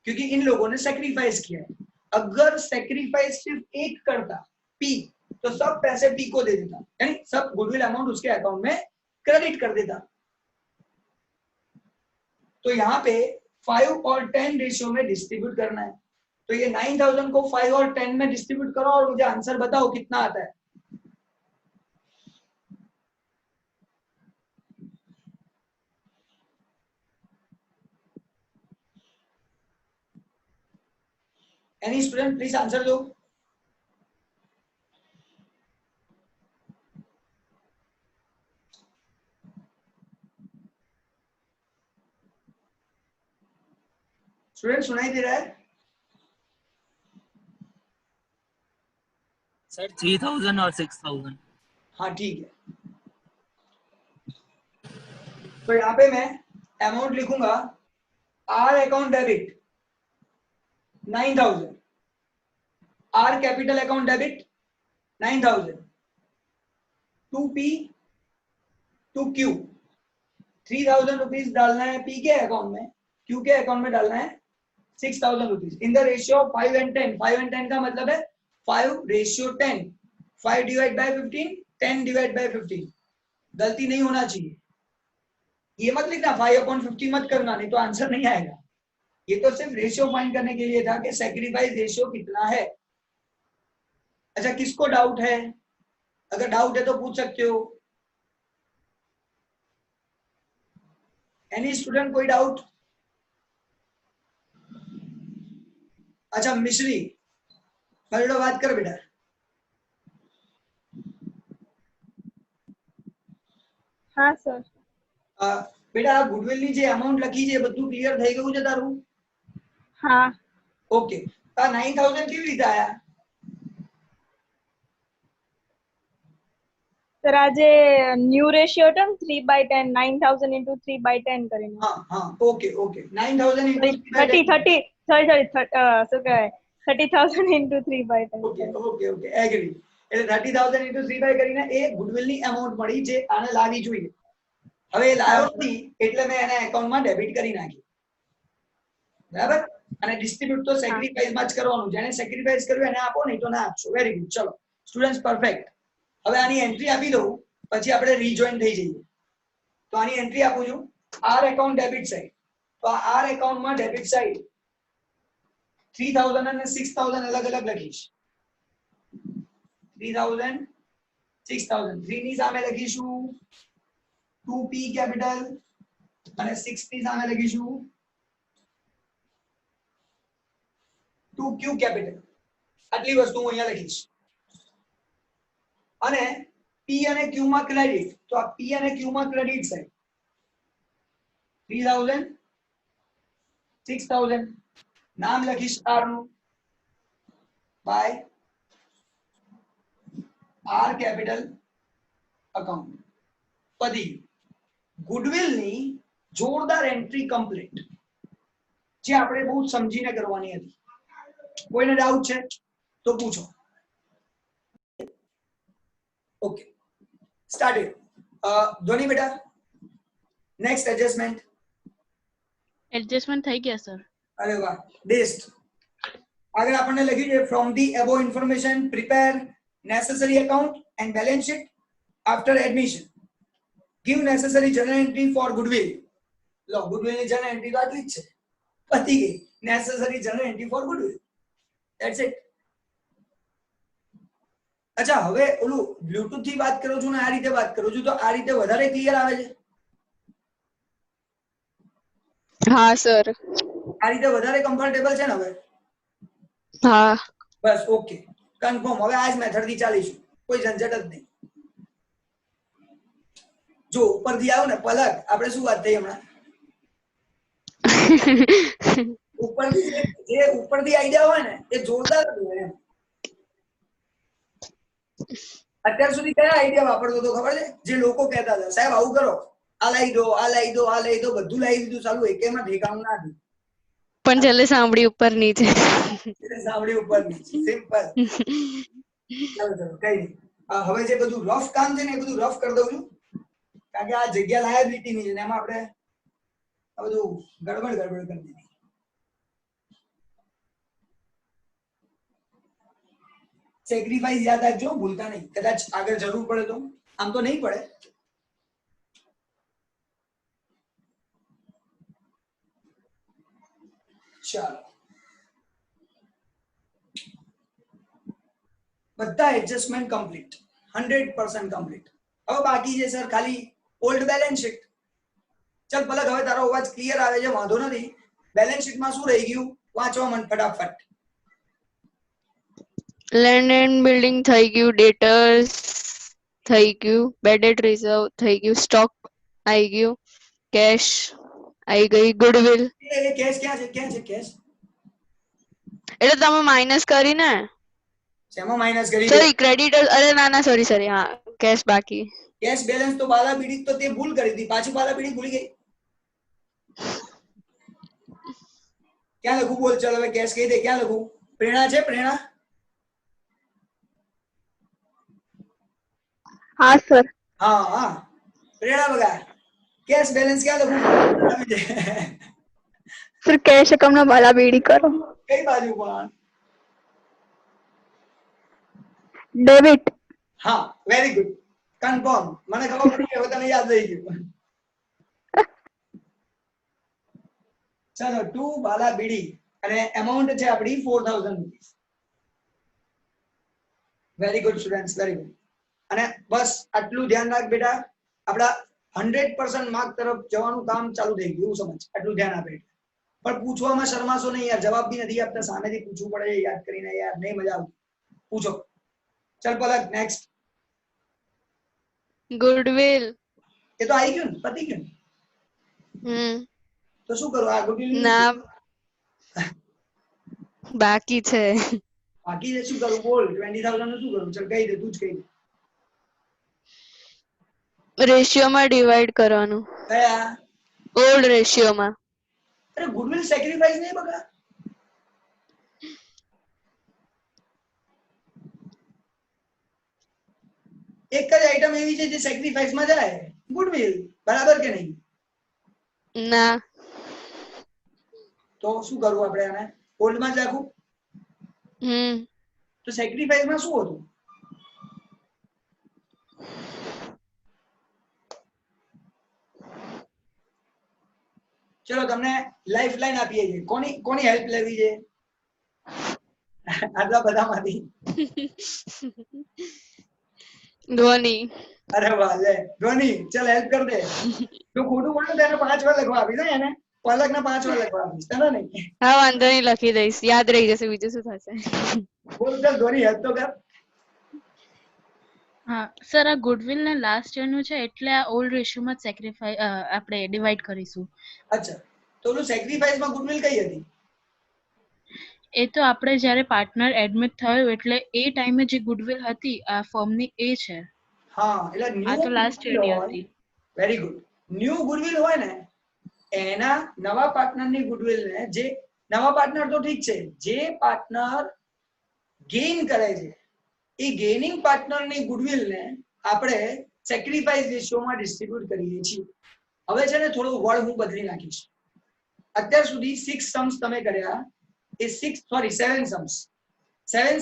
क्योंकि इन लोगों ने सेक्रीफाइस किया है। अगर सेक्रीफाइस सिर्फ एक करता पी, तो सब पैसे पी को दे देता, यानी सब गुडविल अमाउंट उसके अकाउंट में क्रेडिट कर देता। तो यहाँ पे 5 और 10 रेशियो में डिस्ट्रीब्यूट करना है। तो ये 9,000 को 5 और 10 में डिस्ट्रीब्यूट करो और मुझे आंसर बताओ कितना आता है। एनी स्टूडेंट प्लीज आंसर दो। स्टूडेंट सुनाई दे रहा है? सर 3,000 और 6,000। हाँ ठीक है। तो यहाँ पे मैं अमाउंट लिखूंगा, R account debit 9,000, R capital account debit 9,000, to P to Q 3,000 rupees डालना है पी के अकाउंट में, क्यू के अकाउंट में डालना है 6,000 rupees in the ratio of 5 and 10। 5 and 10 का मतलब है 5:10, 5 डिवाइड बाय 15, 10 डिवाइड बाय 15। गलती नहीं होना चाहिए, ये मत लिखना 5/50 मत करना, नहीं तो आंसर नहीं आएगा। ये तो सिर्फ रेशियो फाइंड करने के लिए था कि सेक्रीफाइस रेशियो कितना है। अच्छा, किसको डाउट है? अगर डाउट है तो पूछ सकते हो। एनी स्टूडेंट, कोई डाउट? अच्छा मिश्री, बड़ा बात कर बेटा। हाँ सर। बेटा गुडविल ની જે અમાઉન્ટ લખી છે બધું ક્લિયર થઈ ગયું છે તારું? हाँ ઓકે, તો 9,000 કેવી રીતે આયા? સર આજે ન્યુ રેશિયો હતો ને 3/10, 9,000 into 3/10 કરીને. હા हाँ ओके ओके 9,000 into 30 sorry શું કહેવાય 30,000 into 3/10. Okay okay okay agree. એટલે 30,000 into 3 કરીને એ ગુડવિલ ની અમાઉન્ટ મળી જે આને લાવી જોઈએ। હવે એ લાવ્યો નથી એટલે મેં એના એકાઉન્ટ માં ડેબિટ કરી નાખી, બરાબર? અને ડિસ્ટ્રીબ્યુટ તો સેક્રીફાઈસ માં જ કરવાનું, જેને સેક્રીફાઈસ કર્યું એને આપો, નહીં તો ના આપશો। વેરી ગુડ, ચલો સ્ટુડન્ટ્સ પરફેક્ટ। હવે આની એન્ટ્રી આપી દઉં, પછી આપણે રીજોઈન થઈ જઈએ. તો આની એન્ટ્રી આપું છું, આર એકાઉન્ટ ડેબિટ સાઈડ. તો આ આર એકાઉન્ટમાં ડેબિટ સાઈડ 3000 અને 6000 અલગ અલગ લખીશ. 3000 6000 3 ની સામે લખીશું 2p કેપિટલ અને 6 ની સામે લખીશું 2q કેપિટલ. આટલી વસ્તુ હું અહીંયા લખીશ. અને p અને q માં ક્રેડિટ, તો આ p અને q માં ક્રેડિટ સાઈડ 3000 6000 નામ લખીશ r નું બાય r કેપિટલ અકાઉન્ટ. પદી ગુડવિલ ની જોરદાર એન્ટ્રી કમ્પ્લીટ, જે આપણે બહુ સમજીને કરવાની હતી. કોઈને ડાઉટ છે તો પૂછો. Okay, started. ધોની બેટા, નેક્સ્ટ એડજસ્ટમેન્ટ. એડજસ્ટમેન્ટ થઈ ગયા સર. અરે વાહ, બેસ્ટ. આગળ આપણને લખ્યું છે from the above information prepare necessary account and balance sheet after admission. Give necessary journal entry for goodwill. લો, ગુડવિલ ની જર્નલ એન્ટ્રી તો આટલી જ છે, પતી ગઈ. Necessary journal entry for goodwill, that's it. અચ્છા, હવે ઓલું બ્લૂટૂથ થી વાત કરું છું ને આ રીતે વાત કરું છું, તો આ રીતે વધારે ક્લિયર આવે છે? હા સર. આ રીતે વધારે કમ્ફર્ટેબલ છે ને હવે? હા. બસ, ઓકે, કન્ફર્મ. હવે આ જ મેથડ થી ચાલીશું, કોઈ ઝંઝટ જ નહીં. જો ઉપરથી આવ ને પલક, આપણે શું વાત થઈ હમણાં? ઉપરથી જે ઉપરથી આઈડિયા હોય ને એ જોરદાર હોય એમ. અત્યાર સુધી કયા આઈડિયા વાપરતો હતો ખબર છે? જે લોકો કહેતા હતા સાહેબ આવું કરો, આ લઈ દો, આ લઈ દો, આ લઈ દો, બધું લાવી દીધું, ચાલુ એકેમાં ઠેકાણું ના થયું. પણ છેલ્લે સાંભળી ઉપર નીચે. સાંભળી ઉપર નીચે, સિમ્પલ. ચાલો ચાલો, કઈ નહીં. હવે જે બધું રફ કામ છે ને એ બધું રફ કરી દઉં છું, કારણ કે આ જગ્યા લાયબિલિટી ની છે ને એમાં આપણે આ બધું ગડબડ કરી દીધી. સેક્રિફાઈસ યાદ રાખજો, ભૂલતા નહીં. કદાચ આગળ જરૂર પડે તો, આમ તો નહીં પડે. ચાલો, બધા એડજસ્ટમેન્ટ કમ્પ્લીટ, 100% કમ્પ્લીટ. હવે બાકી છે સર ખાલી ઓલ્ડ બેલેન્સ શીટ. ચાલ પલક, હવે તારો અવાજ ક્લિયર આવે છે, વાંધો નથી. બેલેન્સ શીટમાં શું રહી ગયું વાંચવા મન ફટાફટ. લેન્ડ એન્ડ બિલ્ડિંગ થઈ ગયું, ડેટર્સ થઈ ગયું, બેડેડ રિઝર્વ થઈ ગયું, સ્ટોક આવી ગયું, કેશ આવી ગઈ, ગુડવિલ. એ કેશ ક્યાં છે? ક્યાં છે કેશ? એટલે તમે માઇનસ કરી ને. શેમાં માઇનસ કરી? Sorry, creditor. અરે ના ના, સોરી સોરી, હા, કેશ બાકી. કેશ બેલેન્સ તો બાલા બીડી તો તે ભૂલ કરી હતી, પાછી બાલા બીડી ભૂલી ગઈ. ક્યાં લખું બોલ? ચાલ હવે કેશ કહી દે, ક્યાં લખું? પ્રેરણા છે? પ્રેરણા? હા સર. હા હા, પ્રેરણા બગા, કેશ બેલેન્સ ક્યાં લખું? સર કેશ એકાઉન્ટ બાલા બીડી કરો. કઈ બાજુ પણ? ડેબિટ. હા, વેરી ગુડ, કન્ફર્મ. મને ખબર પડી, હવે તને યાદ રહી ગયું. ચાલો, 2 બાલા બીડી અને એમાઉન્ટ છે આપણી 4000 rupees. Very good students, very good. અને બસ આટલું ધ્યાન રાખ બેટા, આપડા 100% માર્ક તરફ જવાનું કામ ચાલુ થઈ ગયું, સમજ. આટલું ધ્યાન આપે. પણ પૂછવામાં શરમાશો નહીં યાર, જવાબ બી નથી આપતા, સામેથી પૂછવું પડે યાદ કરીને, યાર નહીં મજા આવતી. પૂછો. ચાલ પલક, નેક્સ્ટ. ગુડવિલ. એ તો આવી ગયું ને, પતી ગયું. તો શું કરું આ ગુડવિલ? ના, બાકી છે. બાકી છે, શું કરું બોલ? 20000 નું શું કરું? ચાલ કહી દે, તું જ કહી દે. રેશિયોમાં ડિવાઈડ કરવાનું. કયા? ઓલ્ડ રેશિયોમાં. અરે ગુડવિલ સેક્રિફાઈસ નહીં બગા. એક જ આઈટમ એવી છે જે સેક્રિફાઈસ માં જાય, ગુડવિલ. બરાબર કે નહીં? ના. તો શું કરવું આપણે આને? ઓલ્ડ માં જ રાખું? તો સેક્રિફાઈસ માં શું હતું? ચલો તમને લાઈફ લાઈન આપીએ છીએ, કોની હેલ્પ લેવી છે આટલા બધામાંથી? ધ્વની. અરે વાહ, લે ધ્વની, ચાલ હેલ્પ કર દે. જો ખોટું બોલું તો એને 5 વાર લખવા આપીશ, એને પલકને 5 વાર લખવા આપીશ, તને નહીં. હા વાંધો નહીં, લખી દઈશ, યાદ રહી જશે, બીજું શું થશે. બોલ ચાલ ધ્વની, હેલ્પ તો કર. હા સર, આ ગુડવિલ ને લાસ્ટ યર નું છે એટલે આ ઓલ્ડ રેશિયોમાં સેક્રિફાઈ આપણે ડિવાઈડ કરીશું. અચ્છા, તો ઓલું સેક્રિફાઈસમાં ગુડવિલ કઈ હતી? એ તો આપણે જ્યારે પાર્ટનર એડમિટ થયો એટલે એ ટાઈમે જે ગુડવિલ હતી આ ફર્મની એ છે. હા, એટલે આ ન્યૂ તો લાસ્ટ યરની હતી. Very good. ન્યૂ ગુડવિલ હોય ને એના નવા પાર્ટનરની ગુડવિલ ને, જે નવા પાર્ટનર તો ઠીક છે, જે પાર્ટનર ગેઇન કરે છે એ ગેઇનિંગ પાર્ટનરની ગુડવિલ ને આપણે સેક્રિફાઈસ રેશિયોમાં ડિસ્ટ્રીબ્યુટ કરીએ છીએ. હવે છે ને થોડો વર્ડ હું બદલી નાખીશ. અત્યાર સુધી 6 સમ્સ તમે કર્યા, એ 7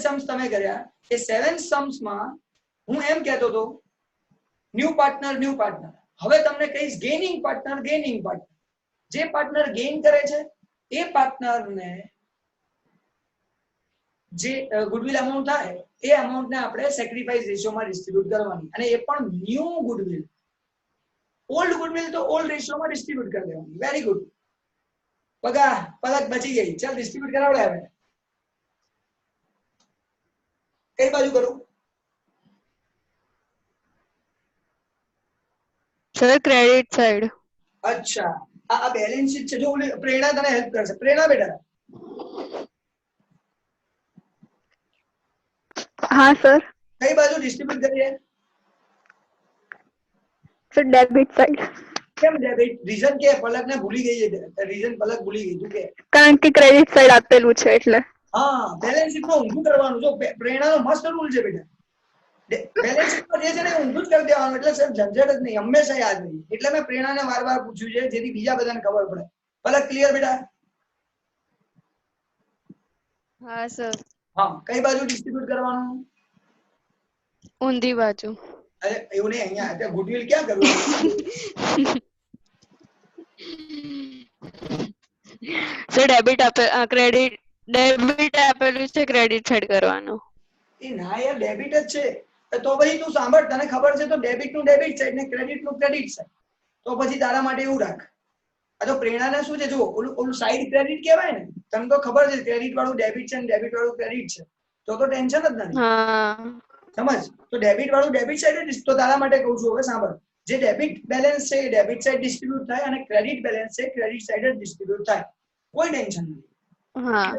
સમ્સ તમે કર્યા. એ 7 સમ્સમાં હું એમ કહેતો હતો ન્યૂ પાર્ટનર. હવે તમને કહીશ ગેઇનિંગ પાર્ટનર. જે પાર્ટનર ગેઇન કરે છે એ પાર્ટનરને જે ગુડવિલ અમાઉન્ટ થાય એ અમાઉન્ટને આપણે સેક્રિફાઈસ રેશિયોમાં ડિસ્ટ્રીબ્યુટ કરવાની, અને એ પણ ન્યૂ ગુડવિલ. ઓલ્ડ ગુડવિલ તો ઓલ્ડ રેશિયોમાં ડિસ્ટ્રીબ્યુટ કરી દેવાની. Very good. પલક બચી ગઈ. ચાલ ડિસ્ટ્રીબ્યુટ કરાવડે. હવે કઈ બાજુ કરું? Sir credit side. અચ્છા, આ બેલેન્સ શીટ છે. જો પ્રેરણા તને હેલ્પ કરશે. પ્રેરણા બેટા, હા સર. કઈ બાજુ ડિસ્ટ્રીબ્યુટ કરીએ? Sir debit side. કેમ ડેબિટ? રીઝન કે? પલકને ભૂલી ગઈ છે. રીઝન પલક ભૂલી ગઈ. તું કે? કારણ કે ક્રેડિટ સાઈડ આપેલું છે એટલે. હા, બેલેન્સ શીટમાં ઊંધું કરવાનું. જો પ્રેરણાનો મસ્ત રૂલ છે બેટા. બેલેન્સ શીટમાં જે છે ને ઊંધું જ કરી દેવાનું, એટલે સર ઝંઝટ જ નહીં, હંમેશા યાદ રહે. એટલે મેં પ્રેરણાને વાર પૂછ્યું છે જેથી બીજા બધાને ખબર પડે. પલક ક્લિયર બેટા? હા સર. હા, કઈ બાજુ ડિસ્ટ્રીબ્યુટ કરવાનું? ઊંધી બાજુ. અરે એવું નહીં, અહીંયા અત્યારે ગુડવિલ ક્યાં કરવું? સર ડેબિટ આપેલું છે, ક્રેડિટ સાઈડ કરવાનું. એ ના યાર, ડેબિટ જ છે. તો પછી તું સાંભળ, તને ખબર છે તો ડેબિટ નું ડેબિટ સાઈડ ને ક્રેડિટ નું ક્રેડિટ સાઈડ. તો પછી તારા માટે એવું રાખ. આ તો પ્રેરણાને શું છે, જો ઓલું સાઈડ ક્રેડિટ કહેવાય ને, તને તો ખબર છે ક્રેડિટ વાળું ડેબિટ છે ને ડેબિટ વાળું ક્રેડિટ છે, તો ટેન્શન જ નથી. હા સમજ? તો ડેબિટ વાળું ડેબિટ સાઈડ. તો તારા માટે કહું છું, હવે સાંભળ, જે ડેબિટ બેલેન્સ છે એ ડેબિટ સાઈડ ડિસ્ટ્રીબ્યુટ થાય, અને ક્રેડિટ બેલેન્સ છે ક્રેડિટ સાઈડ જ ડિસ્ટ્રીબ્યુટ થાય. કોઈ ટેન્શન નથી. હા.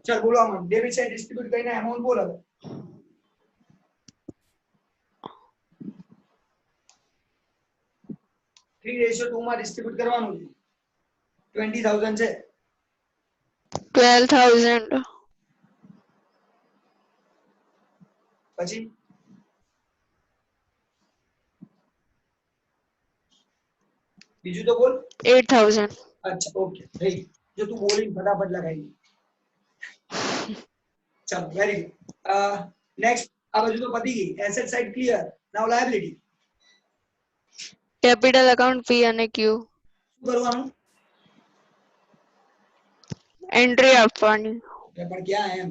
ચાલ બોલવા માંડ. ડેબિટ સાઈડ ડિસ્ટ્રીબ્યુટ કરીને એમાઉન્ટ બોલ હવે. 3:2 માં ડિસ્ટ્રીબ્યુટ કરવાનું છે. 20,000 છે. 12,000. પછી બીજું તો બોલ. 8,000. અચ્છા, ઓકે, થઈ. જો તું બોલી ફટાફટ લગાવી દે. ચાલો, વેરી ગુડ. નેક્સ્ટ, આ બાજુ તો પતી ગઈ. Asset side clear. Now liability. Capital account P અને Q. શું કરવાનું? એન્ટ્રી આપવાની. પણ ક્યાં એમ?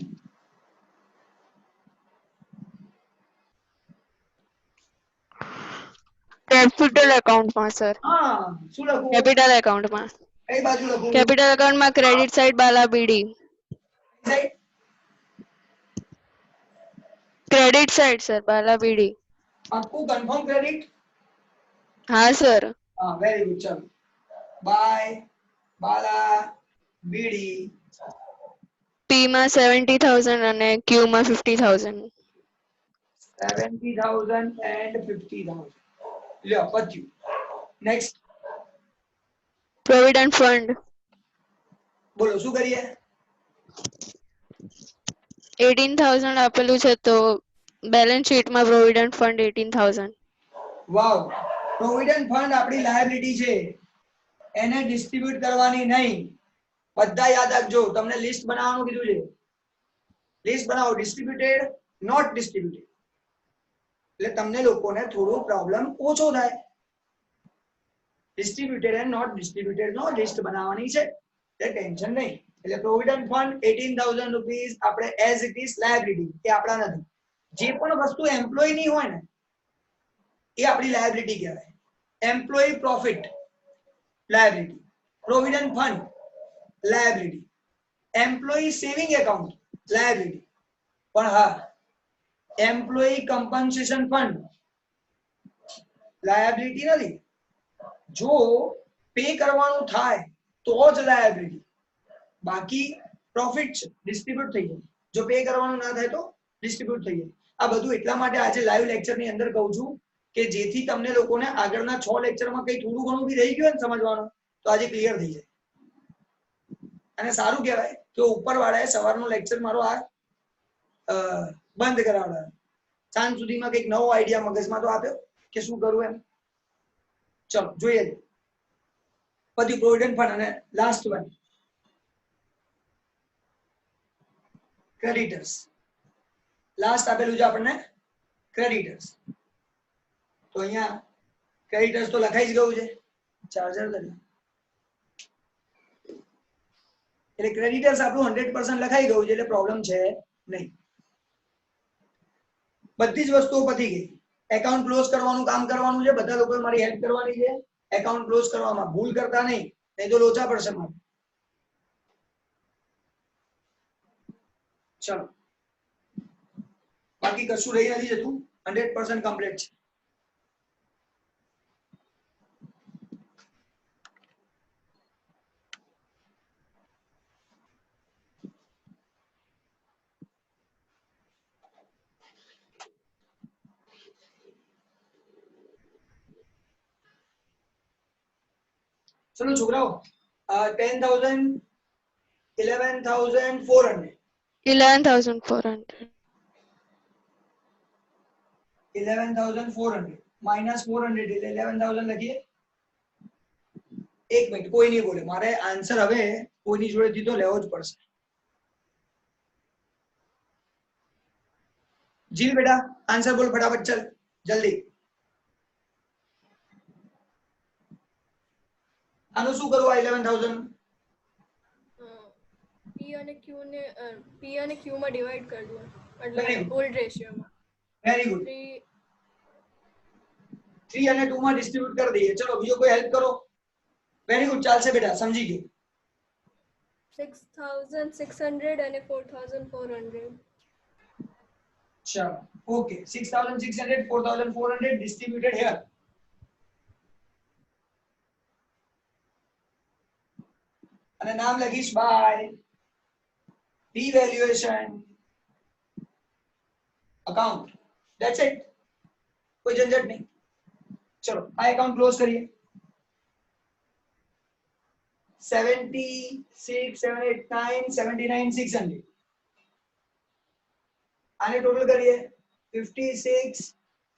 કેપિટલ એકાઉન્ટમાં સર. હા, શું લખું? કેપિટલ એકાઉન્ટમાં. કઈ બાજુ લખું? કેપિટલ એકાઉન્ટમાં credit side balance BD. Side? Credit side sir, balance BD. આખું કન્ફર્મ ક્રેડિટ? હા સર. હા, વેરી ગુડ. ચાલો, બાય બાલા બીડી. P માં 70,000 અને Q માં 50,000. 70,000 and 50,000. લ્યો, પત્યું. નેક્સ્ટ. Provident fund. બોલો શું કરીએ? 18,000 આપેલું છે તો બેલેન્સ શીટમાં પ્રોવિડન્ટ ફંડ 18,000. વાવ. પ્રોવિડન્ટ ફંડ આપણી લાયબિલિટી છે, એને ડિસ્ટ્રીબ્યુટ કરવાની નહીં. બધા યાદ રાખજો, તમને લિસ્ટ બનાવવાનું કીધું છે. લિસ્ટ બનાવો. Distributed, not distributed. એટલે તમને લોકોને થોડો પ્રોબ્લેમ ઓછો થાય. ડિસ્ટ્રીબ્યુટેડ એન્ડ નોટ ડિસ્ટ્રીબ્યુટેડ નો લિસ્ટ બનાવવાની છે, એટલે ટેન્શન નહીં. એટલે પ્રોવિડન્ટ ફંડ 18,000 રૂપીસ આપણે એઝ ઇટ ઇઝ લાયબિલિટી, એ આપણા નથી. જે પણ વસ્તુ એમ્પ્લોય ની હોય ને એ આપણી લાયબિલિટી કહેવાય. Employee profit liability, provident fund liability, employee saving account liability. પણ હા, એમ્પ્લોયી કમ્પન્સેશન ફંડ લાયબિલિટી નથી. જો પે કરવાનું થાય તો જ લાયબિલિટી, બાકી પ્રોફિટ છે, ડિસ્ટ્રીબ્યુટ થઈ જાય. જો પે કરવાનું ના થાય તો ડિસ્ટ્રીબ્યુટ થઈ જાય. આ બધું એટલા માટે આજે લાઈવ લેક્ચર ની અંદર કહું છું કે જેથી તમને લોકોને આગળના 6 લેક્ચરમાં કઈ થોડું ઘણું બી રહી ગયું ને સમજવાનું તો આજે ક્લિયર થઈ જાય. અને સારું કહેવાય કે ઉપરવાળાએ સવારનો લેક્ચર મારો આ બંધ કરાવડાવ્યો. સાંજ સુધીમાં કંઈક નવો આઈડિયા મગજમાં તો આપ્યો કે શું કરવું એમ. ચલો જોઈએ પછી પ્રોવિડન્ટ ફંડ. અને લાસ્ટ વન ક્રેડિટર્સ. લાસ્ટ આપેલું છે આપણને ક્રેડિટર્સ. તો અહીંયા ક્રેડિટર્સ તો લખાઈ જ ગયું છે, ચાર્જર લખ્યું એટલે ક્રેડિટર્સ આપણું 100% લખાઈ ગયું છે, એટલે પ્રોબ્લેમ છે નહીં. બધી જ વસ્તુઓ પતી ગઈ. એકાઉન્ટ ક્લોઝ કરવાનું કામ કરવાનું છે, બધા લોકોએ મારી હેલ્પ કરવાની છે. એકાઉન્ટ ક્લોઝ કરવામાં ભૂલ કરતા નહીં તો લોચા પડશે મારે. ચલો, બાકી કશું રહી નથી જતું, 100% કમ્પ્લીટ છે. चलो छोकराओ 10,000 11,400 11,400 11,400 માઇનસ 400 એટલે 11,000 લખીએ. એક મિનિટ, કોઈ નહીં બોલે, મારે આન્સર હવે કોઈની જોડેથી તો લેવો જ પડશે. જીલ બેટા આન્સર બોલ ફટાફટ, ચલ જલ્દી. આનું શું કરવું? આ 11,000 P અને Q ને P અને Q માં ડિવાઇડ કરી દો, Very એટલે good. ઓલ્ડ રેશિયોમાં. Very good. 3 3 અને 2 માં ડિસ્ટ્રીબ્યુટ કરી દઈએ. ચલો બીજો કોઈ હેલ્પ કરો. વેરી ગુડ, ચાલશે બેટા, સમજી ગયો. 6,600 અને 4,400. ચલો ઓકે, 6,600 4,400 distributed here. અને નામ લખીશ by revaluation account. That's it. કોઈ ઝંઝટ નહીં. ચલો આ એકાઉન્ટ ક્લોઝ કરીએ. 76 789 79 600. આને ટોટલ કરીએ 56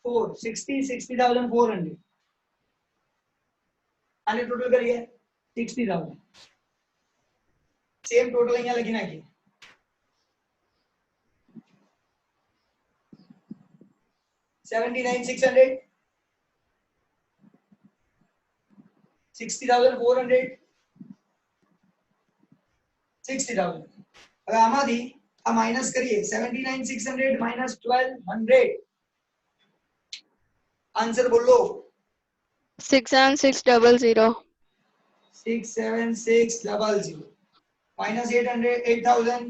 4 60,400. આને ટોટલ કરીએ 60,000. સેમ ટોટલ અહીંયા લખી નાખીએ. $79,600 $60,400 $60,000. હવે આમાંથી આ માઈનસ કરીએ 79,600 minus 1,200. આન્સર બોલો. 67600 67600 minus 8,000.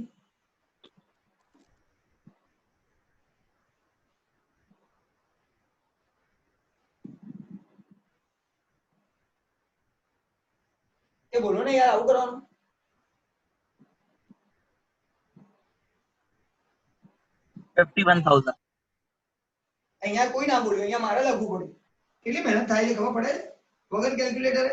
એ બોલો ને યાર, આવું કરવાનું. $51,000. અહીંયા કોઈ ના બોલ્યું, અહીંયા મારે લખવું પડ્યું. કેટલી મહેનત થાય છે ખબર પડે વગર કેલ્ક્યુલેટરે.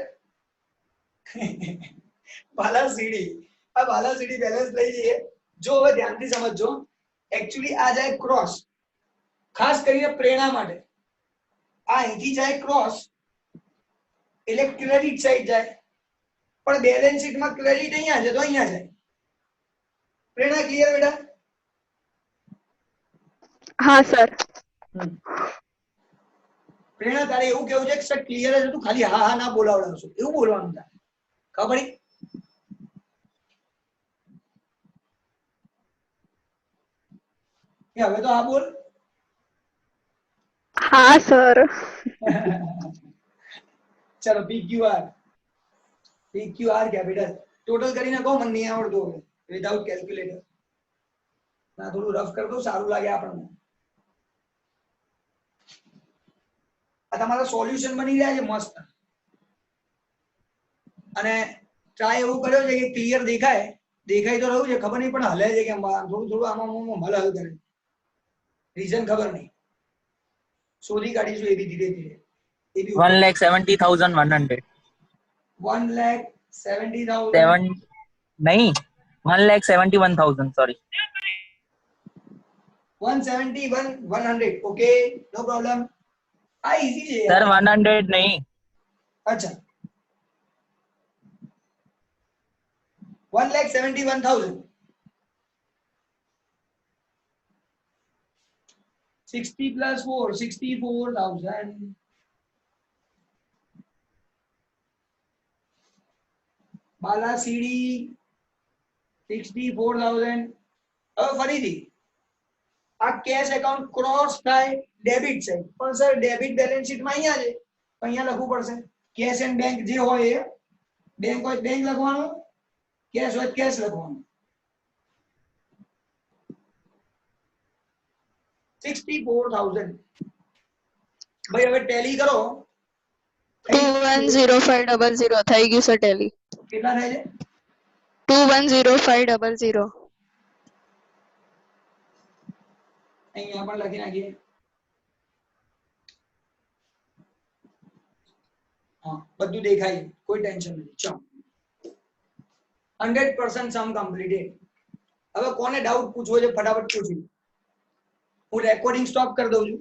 બાલા સીડી, આ બાલા સીડી બેલેન્સ લઈ જઈએ. જો હવે ધ્યાનથી સમજજો, એકચ્યુઅલી આ જાય ક્રોસ, ખાસ કરીને પ્રેરણા માટે. આ અહીંથી જાય ક્રોસ એટલે ક્રેડિટ સાઈડ જાય, પણ બેલેન્સ શીટમાં ક્રેડિટ અહીંયા છે તો અહીંયા જાય. પ્રેરણા ક્લિયર બેટા? हाँ सर. પ્રેરણા તારે એવું કેવું છે કે સર ક્લિયર છે, તું ખાલી હા હા ના બોલાવડાવશો એવું બોલવાનું તારે, ખબર પડી? હવે તો હા બોલ. હા સર. ચલો PQR કેપિટલ ટોટલ કરીને કહો, મને નહીં આવડતું હવે વિધાઉટ કેલ્ક્યુલેટર. ના થોડું રફ કર દો, સારું લાગે આપણને. આ તમારા સોલ્યુશન બની રહ્યા છે મસ્ત. અને ટ્રાય એવું કર્યો છે કે ક્લિયર દેખાય તો રહ્યું છે, ખબર નહીં પણ હલે છે કે થોડું થોડું આમાં હલ કરે, રીઝન ખબર નહીં, શોધી કાઢીશું એ બી ધીરે ધીરે. 1,70,100. 1,70,000 नहीं 1,71,000 sorry. 171,100 okay no problem. આ ઈઝી છે सर 100 नहीं. અચ્છા 1,71,000 60 plus 4 64,000 બાલા સીડી 64,000. હવે ફરીથી આ કેશ એકાઉન્ટ ક્રોસ થાય ડેબિટ સાઈડ, પણ સર ડેબિટ બેલેન્સ શીટ માં અહીંયા છે, અહીંયા લખવું પડશે. કેશ એન્ડ બેંક જે હોય એ, બેંક હોય બેંક લખવાનું, કેશ હોય કેશ લખવાનું. 64,000 ભાઈ હવે ટેલી કરો. 210500 થઈ ગયું સર ટેલી. કેટલા થાય છે? 210500. અહીંયા પણ લખી નાખીએ. હા બધું દેખાય, કોઈ ટેન્શન નથી. ચલો 100% સમ કમ્પ્લીટેડ. હવે કોને ડાઉટ પૂછવો છે ફટાફટ પૂછી. હું રેકોર્ડિંગ સ્ટોપ કરી દઉં છું.